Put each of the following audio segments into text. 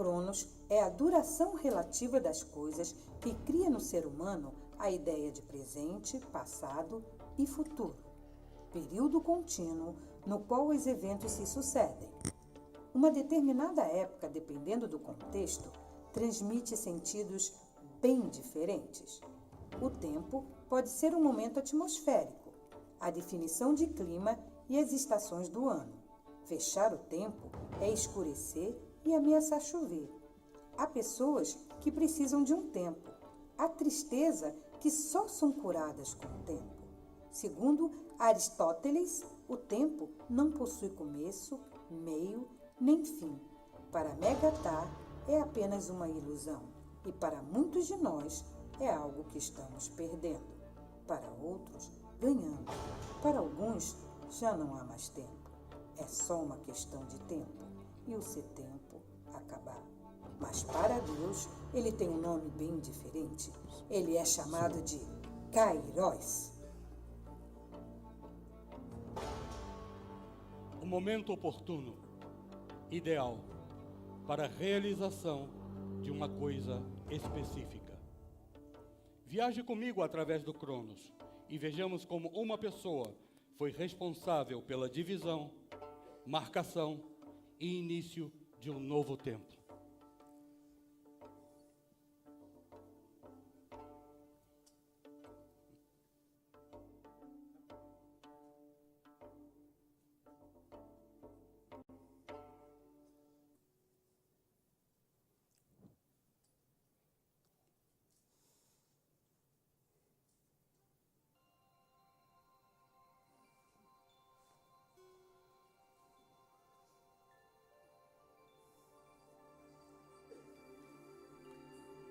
Cronos é a duração relativa das coisas que cria no ser humano a ideia de presente, passado e futuro, período contínuo no qual os eventos se sucedem. Uma determinada época, dependendo do contexto, transmite sentidos bem diferentes. O tempo pode ser um momento atmosférico, a definição de clima e as estações do ano. Fechar o tempo é escurecer e ameaçar chover. Há pessoas que precisam de um tempo. Há tristeza que só são curadas com o tempo. Segundo Aristóteles, o tempo não possui começo, meio, nem fim. Para Megatar, é apenas uma ilusão. E para muitos de nós, é algo que estamos perdendo. Para outros, ganhando. Para alguns, já não há mais tempo. É só uma questão de tempo. E o seu tempo acabar. Mas para Deus, ele tem um nome bem diferente. Ele é chamado de Kairos. O momento oportuno, ideal, para a realização de uma coisa específica. Viaje comigo através do Cronos e vejamos como uma pessoa foi responsável pela divisão, marcação e início de um novo tempo.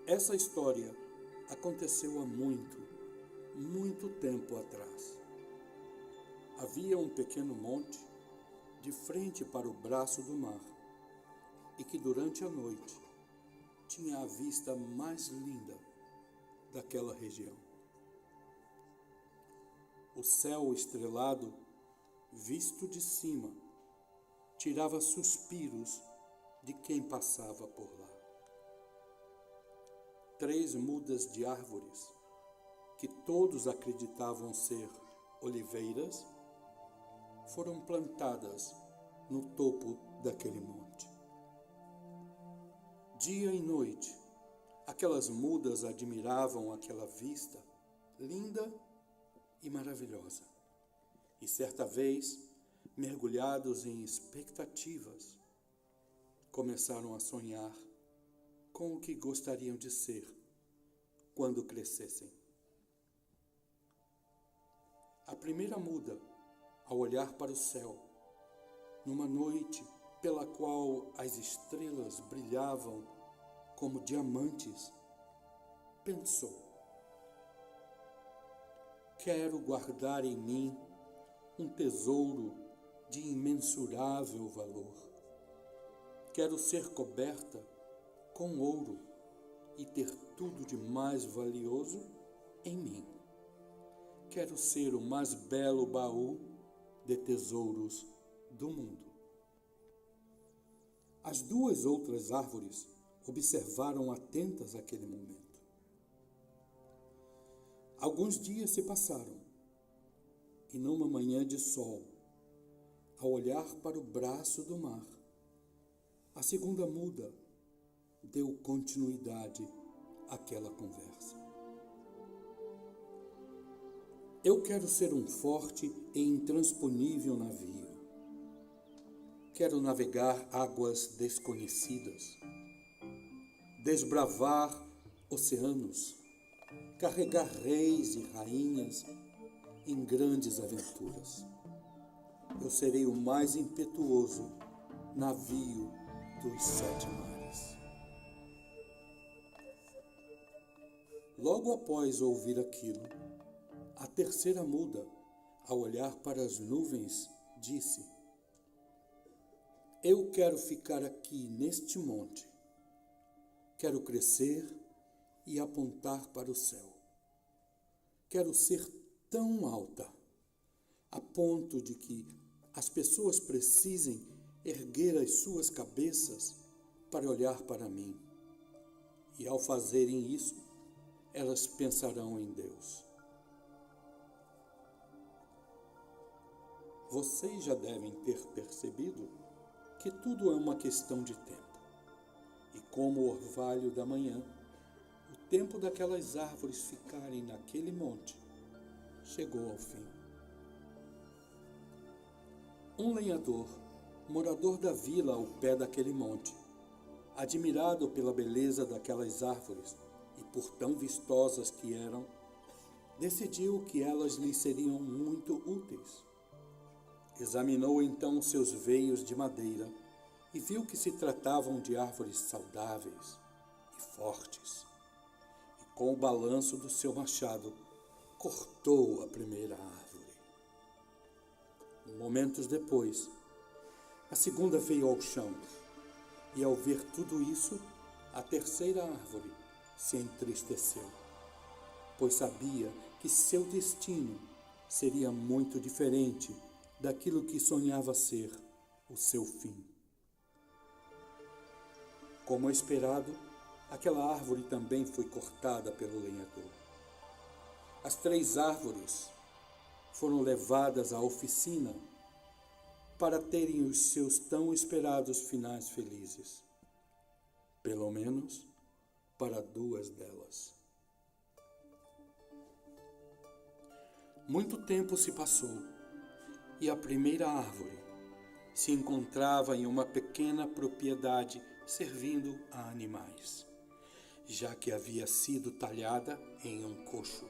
Essa história aconteceu há muito tempo atrás. Havia um pequeno monte de frente para o braço do mar e que durante a noite tinha a vista mais linda daquela região. O céu estrelado, visto de cima, tirava suspiros de quem passava por lá. 3 mudas de árvores, que todos acreditavam ser oliveiras, foram plantadas no topo daquele monte. Dia e noite, aquelas mudas admiravam aquela vista linda e maravilhosa. E certa vez, mergulhados em expectativas, começaram a sonhar com o que gostariam de ser quando crescessem. A primeira muda, ao olhar para o céu, numa noite pela qual as estrelas brilhavam como diamantes, pensou: quero guardar em mim um tesouro de imensurável valor. Quero ser coberta com ouro e ter tudo de mais valioso em mim. Quero ser o mais belo baú de tesouros do mundo. As 2 outras árvores observaram atentas aquele momento. Alguns dias se passaram e numa manhã de sol, ao olhar para o braço do mar, a segunda muda deu continuidade àquela conversa. Eu quero ser um forte e intransponível navio. Quero navegar águas desconhecidas, desbravar oceanos, carregar reis e rainhas em grandes aventuras. Eu serei o mais impetuoso navio dos 7 mares. Logo após ouvir aquilo, a terceira muda, ao olhar para as nuvens, disse: eu quero ficar aqui neste monte. Quero crescer e apontar para o céu. Quero ser tão alta, a ponto de que as pessoas precisem erguer as suas cabeças para olhar para mim. E ao fazerem isso, elas pensarão em Deus. Vocês já devem ter percebido que tudo é uma questão de tempo. E como o orvalho da manhã, o tempo daquelas árvores ficarem naquele monte chegou ao fim. Um lenhador, morador da vila ao pé daquele monte, admirado pela beleza daquelas árvores e por tão vistosas que eram, decidiu que elas lhe seriam muito úteis. Examinou então seus veios de madeira e viu que se tratavam de árvores saudáveis e fortes. E com o balanço do seu machado, cortou a primeira árvore. Momentos depois, a segunda veio ao chão, e ao ver tudo isso, a terceira árvore se entristeceu, pois sabia que seu destino seria muito diferente daquilo que sonhava ser o seu fim. Como esperado, aquela árvore também foi cortada pelo lenhador. As 3 árvores foram levadas à oficina para terem os seus tão esperados finais felizes. Pelo menos para 2 delas. Muito tempo se passou e a primeira árvore se encontrava em uma pequena propriedade servindo a animais, já que havia sido talhada em um coxo.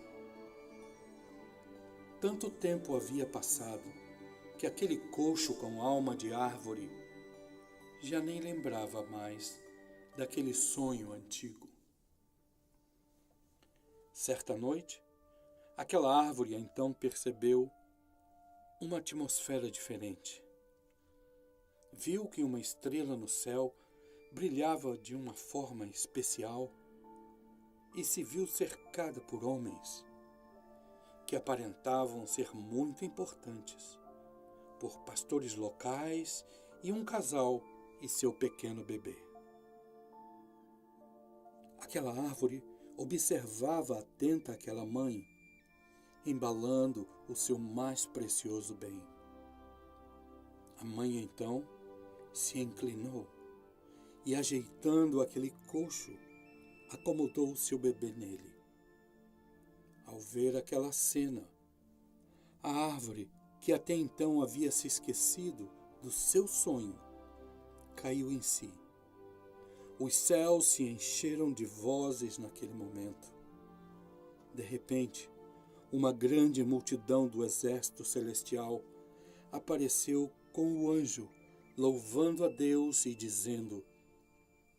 Tanto tempo havia passado que aquele coxo com alma de árvore já nem lembrava mais daquele sonho antigo. Certa noite, aquela árvore então percebeu uma atmosfera diferente. Viu que uma estrela no céu brilhava de uma forma especial e se viu cercada por homens que aparentavam ser muito importantes, por pastores locais e um casal e seu pequeno bebê. Aquela árvore observava atenta aquela mãe, embalando o seu mais precioso bem. A mãe então se inclinou e, ajeitando aquele coxo, acomodou o seu bebê nele. Ao ver aquela cena, a árvore, que até então havia se esquecido do seu sonho, caiu em si. Os céus se encheram de vozes naquele momento. De repente, uma grande multidão do exército celestial apareceu com o anjo, louvando a Deus e dizendo: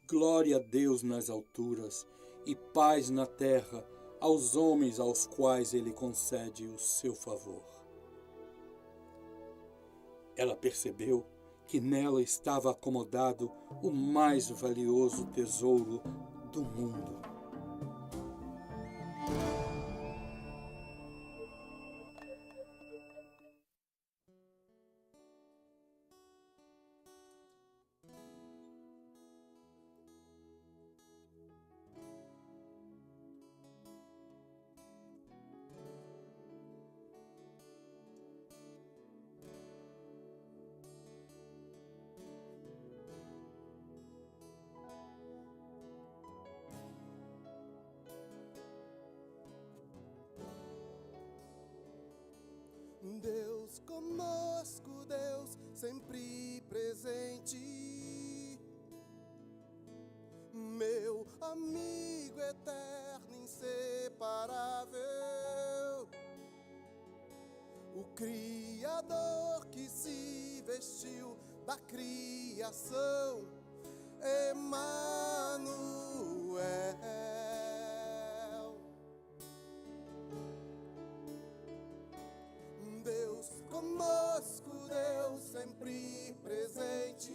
Glória a Deus nas alturas e paz na terra aos homens aos quais Ele concede o seu favor. Ela percebeu que nela estava acomodado o mais valioso tesouro do mundo. Deus conosco, Deus sempre presente, meu amigo eterno, inseparável, o Criador que se vestiu da criação, Emanuel. Deus conosco, Deus sempre presente,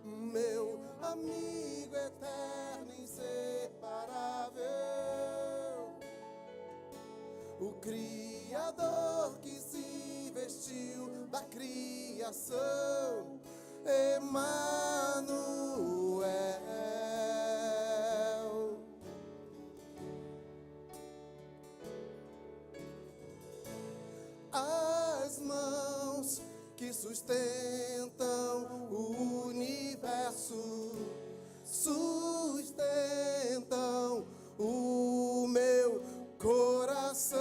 meu amigo eterno, inseparável, o Criador que se vestiu da criação, Emanuel. As mãos que sustentam o universo sustentam o meu coração.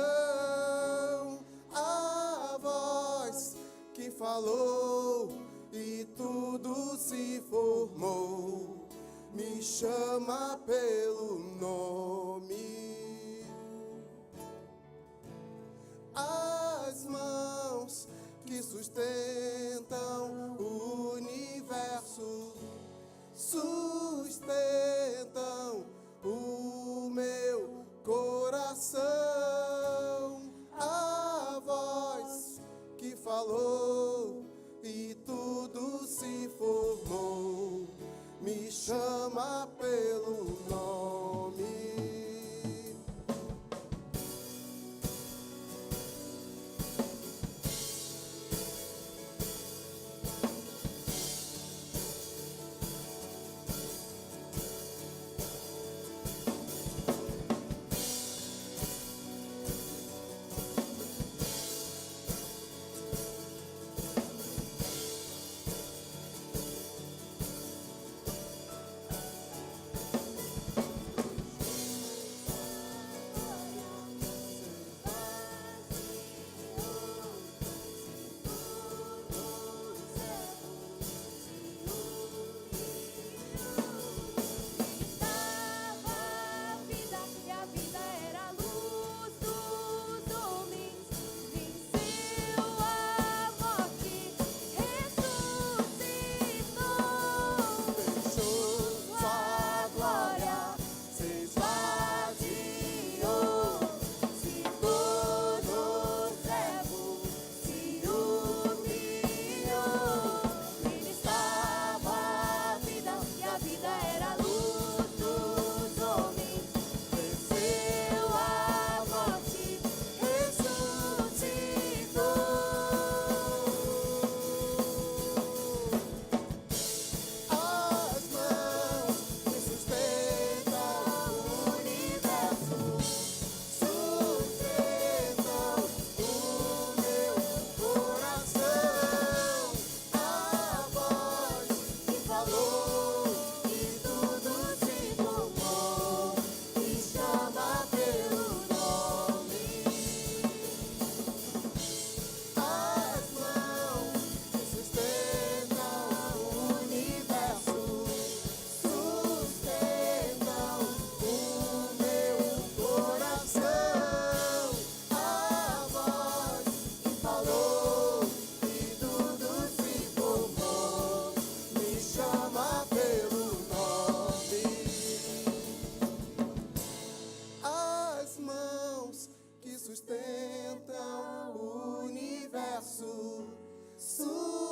A voz que falou e tudo se formou me chama pelo nome. As mãos que sustentam o universo sustentam o meu coração. A voz que falou e tudo se formou me chama pelo nome.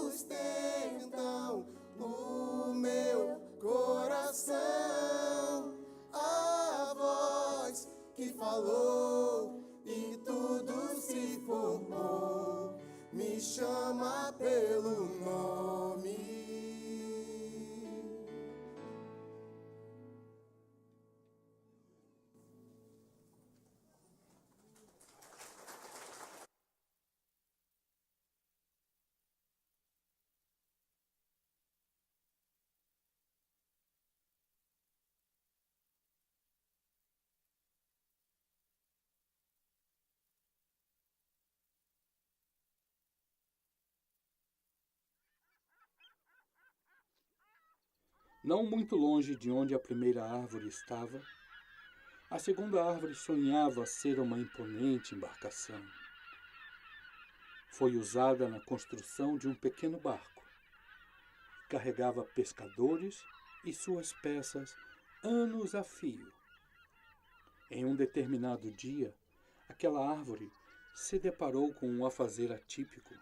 Sustentam o meu coração. A voz que falou e tudo se formou me chama pelo nome. Não muito longe de onde a primeira árvore estava, a segunda árvore sonhava ser uma imponente embarcação. Foi usada na construção de um pequeno barco. Carregava pescadores e suas peças anos a fio. Em um determinado dia, aquela árvore se deparou com um afazer atípico.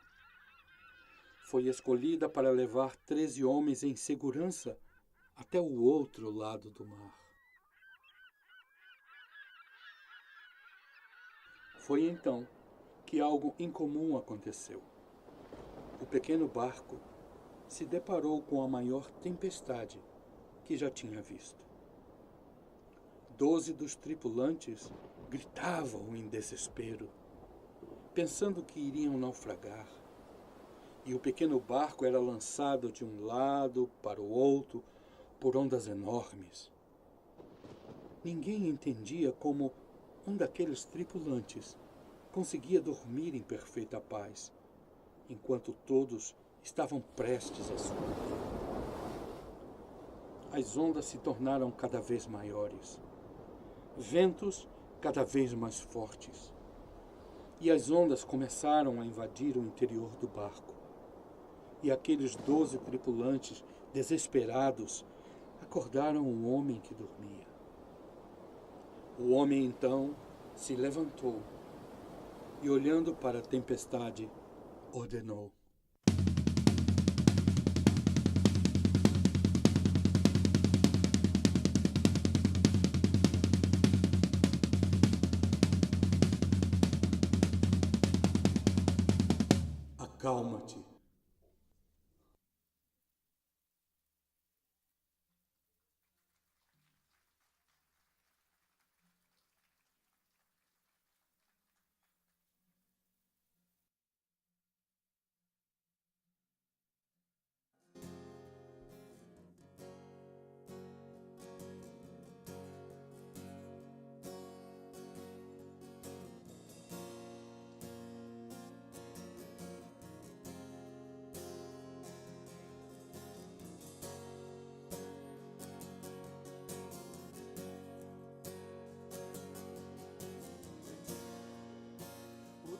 Foi escolhida para levar 13 homens em segurança até o outro lado do mar. Foi então que algo incomum aconteceu. O pequeno barco se deparou com a maior tempestade que já tinha visto. 12 dos tripulantes gritavam em desespero, pensando que iriam naufragar, e o pequeno barco era lançado de um lado para o outro por ondas enormes. Ninguém entendia como um daqueles tripulantes conseguia dormir em perfeita paz, enquanto todos estavam prestes a sucumbir. As ondas se tornaram cada vez maiores, ventos cada vez mais fortes, e as ondas começaram a invadir o interior do barco. E aqueles 12 tripulantes, desesperados, acordaram o homem que dormia. O homem então se levantou e, olhando para a tempestade, ordenou: acalma-te.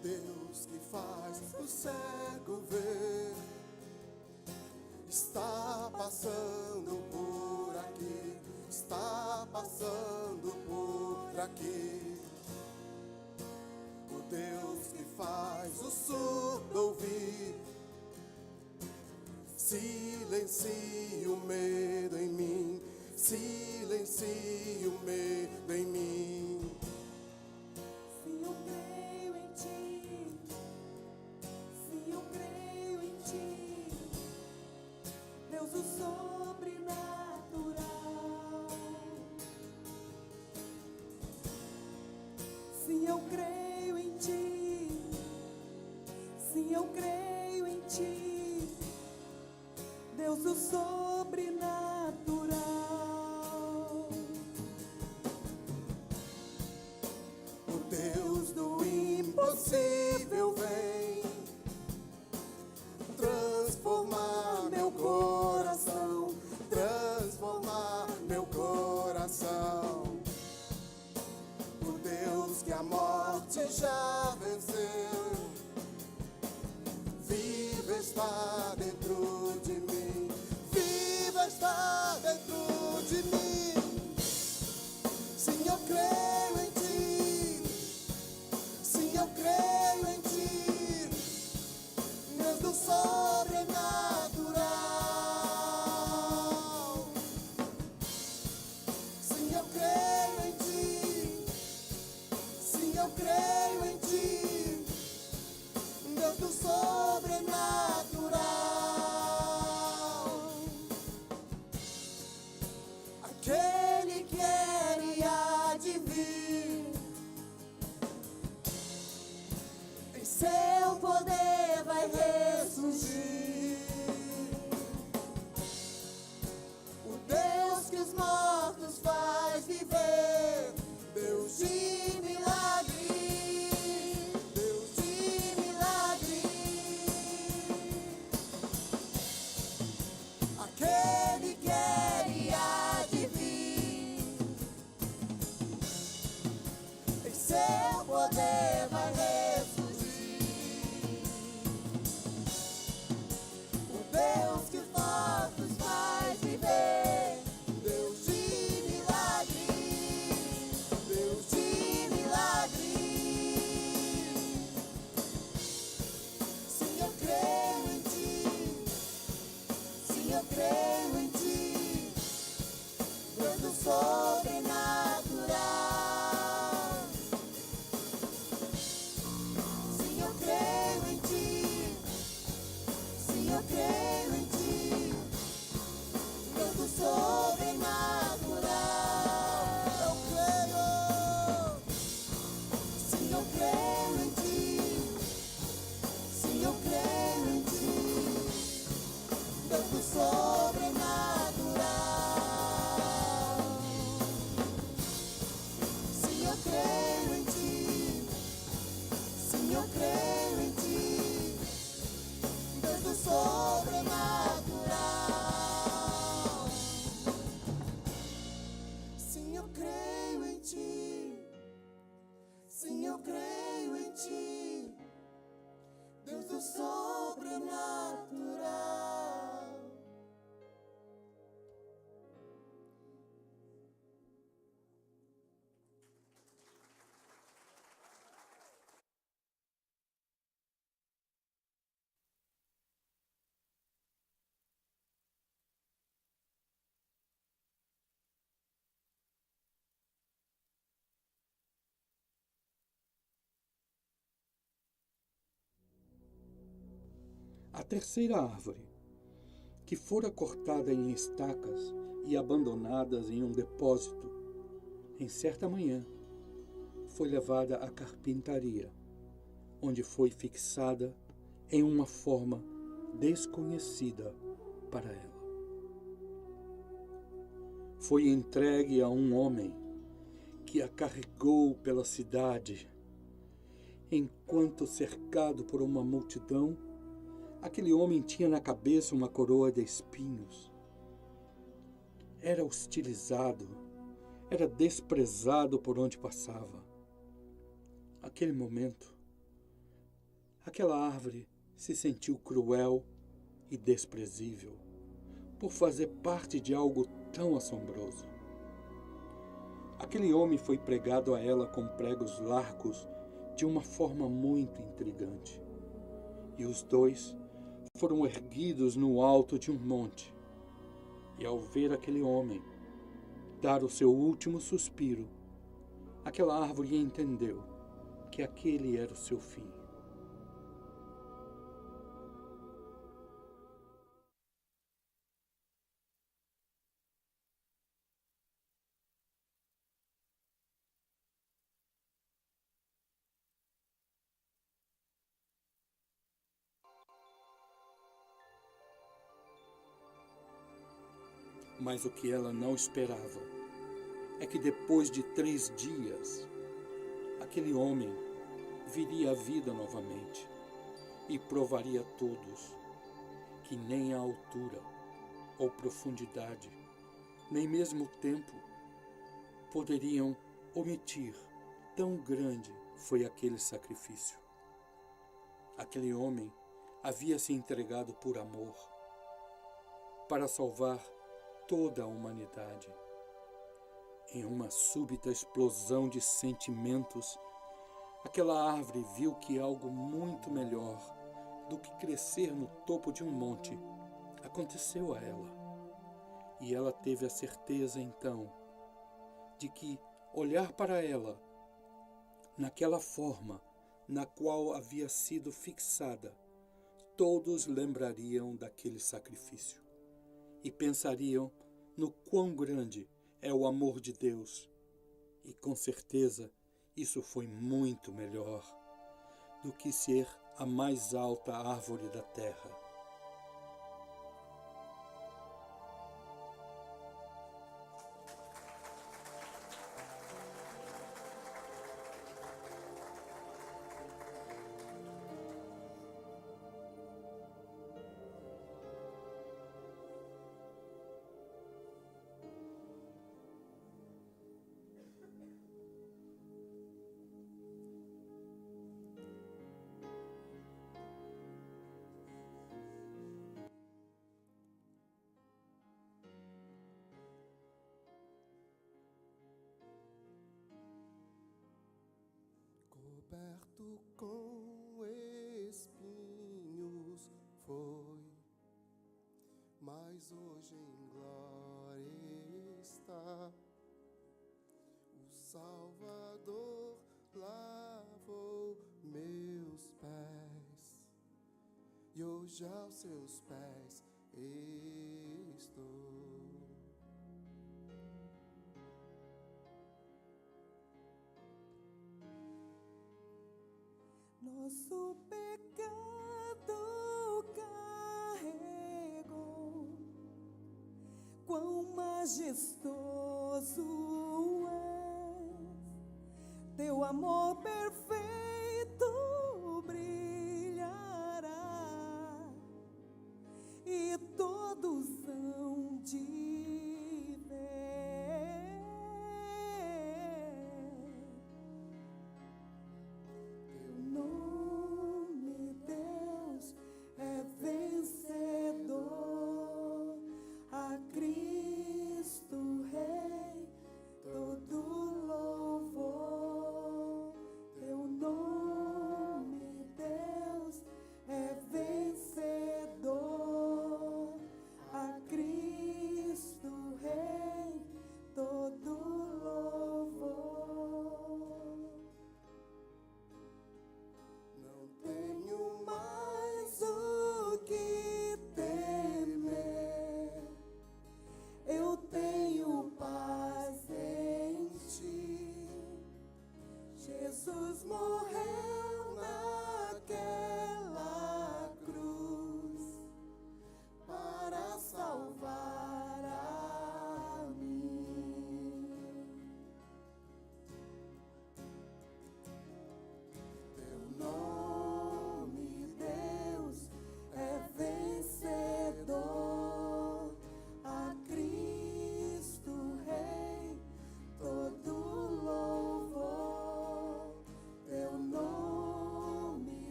Deus que faz o cego ver está passando por aqui, está passando por aqui. O Deus que faz o surdo ouvir, silencia o medo em mim, silencia o medo em mim. Sim, eu creio em ti. Sim, eu creio em ti, Deus do sobrenatural. O Deus do impossível vem transformar meu coração, transformar meu coração. O Deus que a morte já venceu, viva está dentro de mim, viva está dentro de mim. Sim, eu creio em ti, sim, eu creio em ti, Deus do sobrenatural. Sim, eu creio em ti, sim, eu creio em ti, Deus do sobrenatural. Aquele que era e há de vir, em seu poder vai ressurgir. O Deus que os mortos faz viver, Deus de milagre, Deus de milagre. Aquele que era e há de vir, em seu poder vai ressurgir. O Deus que os mortos faz viver, Deus de milagre, Deus de milagre. Sim, eu creio em ti, sim, eu creio em ti, Deus do sobrenatural. em ti, Deus do sobrenatural. A terceira árvore, que fora cortada em estacas e abandonadas em um depósito, em certa manhã, foi levada à carpintaria, onde foi fixada em uma forma desconhecida para ela. Foi entregue a um homem que a carregou pela cidade. Enquanto cercado por uma multidão, aquele homem tinha na cabeça uma coroa de espinhos. Era hostilizado, era desprezado por onde passava. Naquele momento, aquela árvore se sentiu cruel e desprezível por fazer parte de algo tão assombroso. Aquele homem foi pregado a ela com pregos largos de uma forma muito intrigante. E os dois foram erguidos no alto de um monte. E ao ver aquele homem dar o seu último suspiro, aquela árvore entendeu que aquele era o seu fim. Mas o que ela não esperava é que depois de 3 dias, aquele homem viria à vida novamente e provaria a todos que nem a altura ou profundidade, nem mesmo o tempo, poderiam omitir. Tão grande foi aquele sacrifício. Aquele homem havia se entregado por amor para salvar toda a humanidade. Em uma súbita explosão de sentimentos, aquela árvore viu que algo muito melhor do que crescer no topo de um monte aconteceu a ela. E ela teve a certeza então de que olhar para ela naquela forma na qual havia sido fixada, todos lembrariam daquele sacrifício e pensariam no quão grande é o amor de Deus. E com certeza isso foi muito melhor do que ser a mais alta árvore da terra. Coberto com espinhos foi, mas hoje em glória está. O Salvador lavou meus pés, e hoje aos seus pés estou. Nosso pecado carregou, quão majestoso és, teu amor perfeito brilhará, e todos hão de ver teu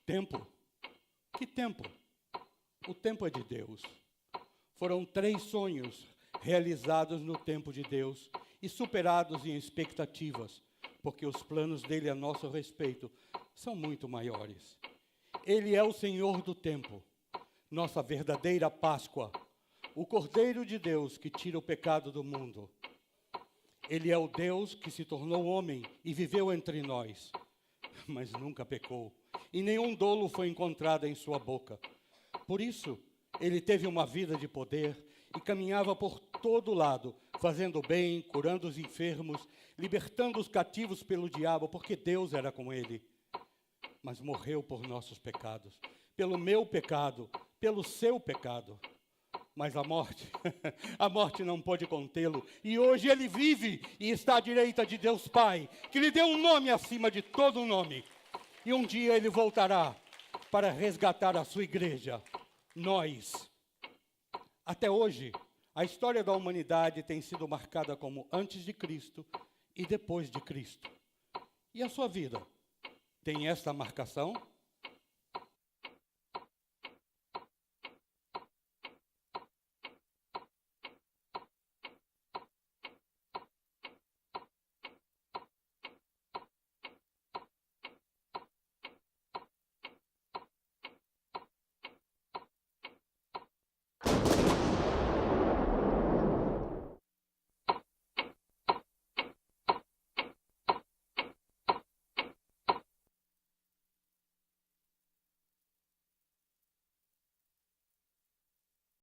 Tempo? Que tempo? O tempo é de Deus. Foram 3 sonhos realizados no tempo de Deus e superados em expectativas, porque os planos dele a nosso respeito são muito maiores. Ele é o Senhor do tempo, nossa verdadeira Páscoa, o Cordeiro de Deus que tira o pecado do mundo. Ele é o Deus que se tornou homem e viveu entre nós, mas nunca pecou, e nenhum dolo foi encontrado em sua boca. Por isso, ele teve uma vida de poder e caminhava por todo lado, fazendo bem, curando os enfermos, libertando os cativos pelo diabo, porque Deus era com ele. Mas morreu por nossos pecados, pelo meu pecado, pelo seu pecado. Mas a morte, a morte não pôde contê-lo. E hoje ele vive e está à direita de Deus Pai, que lhe deu um nome acima de todo nome. E um dia ele voltará para resgatar a sua igreja, nós. Até hoje, a história da humanidade tem sido marcada como antes de Cristo e depois de Cristo. E a sua vida tem essa marcação?